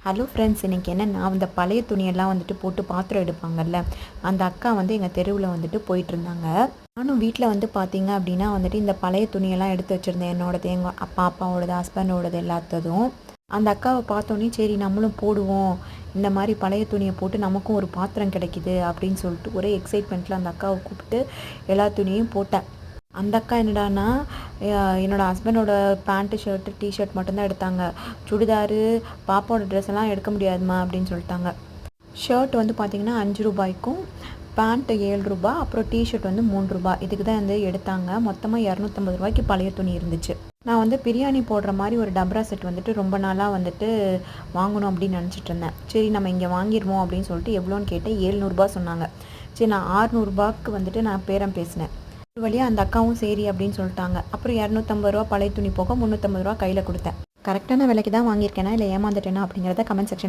Hello friends, இன்றைக்கி என்னென்னா அந்த பழைய துணியெல்லாம் வந்துட்டு போட்டு பாத்திரம் எடுப்பாங்கல்ல, அந்த அக்கா வந்து எங்கள் தெருவில் வந்துட்டு போயிட்டுருந்தாங்க. நானும் வீட்டில் வந்து பார்த்தீங்க அப்படின்னா வந்துட்டு இந்த பழைய துணியெல்லாம் எடுத்து வச்சுருந்தேன். என்னோடது, எங்கள் அப்பாவோடது, ஹஸ்பண்டோடது எல்லாத்ததும். அந்த அக்காவை பார்த்தோன்னே சரி நம்மளும் போடுவோம், இந்த மாதிரி பழைய துணியை போட்டு நமக்கும் ஒரு பாத்திரம் கிடைக்கிது அப்படின்னு சொல்லிட்டு ஒரே எக்ஸைட்மெண்ட்டில் அந்த அக்காவை கூப்பிட்டு எல்லா துணியும் போட்டேன். அந்த அக்கா என்னடான்னா, என்னோடய ஹஸ்பண்டோட பேண்ட்டு, ஷர்ட்டு, டிஷர்ட் மட்டும்தான் எடுத்தாங்க. சுடிதாரு, பாப்பாவோட ட்ரெஸ் எல்லாம் எடுக்க முடியாதும்மா அப்படின்னு சொல்லிட்டாங்க. ஷர்ட் வந்து பார்த்திங்கன்னா ரூ. 5க்கும், பேண்ட்டு ரூ. 7, அப்புறம் டிஷர்ட் வந்து ரூ. 3. இதுக்கு தான் வந்து எடுத்தாங்க. மொத்தமாக ரூ. 250 பழைய துணி இருந்துச்சு. நான் வந்து பிரியாணி போடுற மாதிரி ஒரு டப்ரா செட் வந்துட்டு ரொம்ப நாளாக வந்துட்டு வாங்கணும் அப்படின்னு நினச்சிட்டு இருந்தேன். சரி நம்ம இங்கே வாங்கிடுவோம் அப்படின்னு சொல்லிட்டு எவ்வளோன்னு கேட்டேன். ரூ. 700 சொன்னாங்க. சரி நான் ரூ. 600 வந்துட்டு நான் பேரம் பேசினேன். ஒரு வழியாக அந்த அக்காவும் சரி அப்படின்னு சொல்லிட்டாங்க. அப்புறம் ரூ. 250 பழைய துணி போக ரூ. 350 கையில் கொடுத்தேன். கரெக்டான விலைக்கு தான் வாங்கியிருக்கேனா இல்லை ஏமாந்துட்டேனா அப்படிங்கிறத கமெண்ட் செக்ஷன்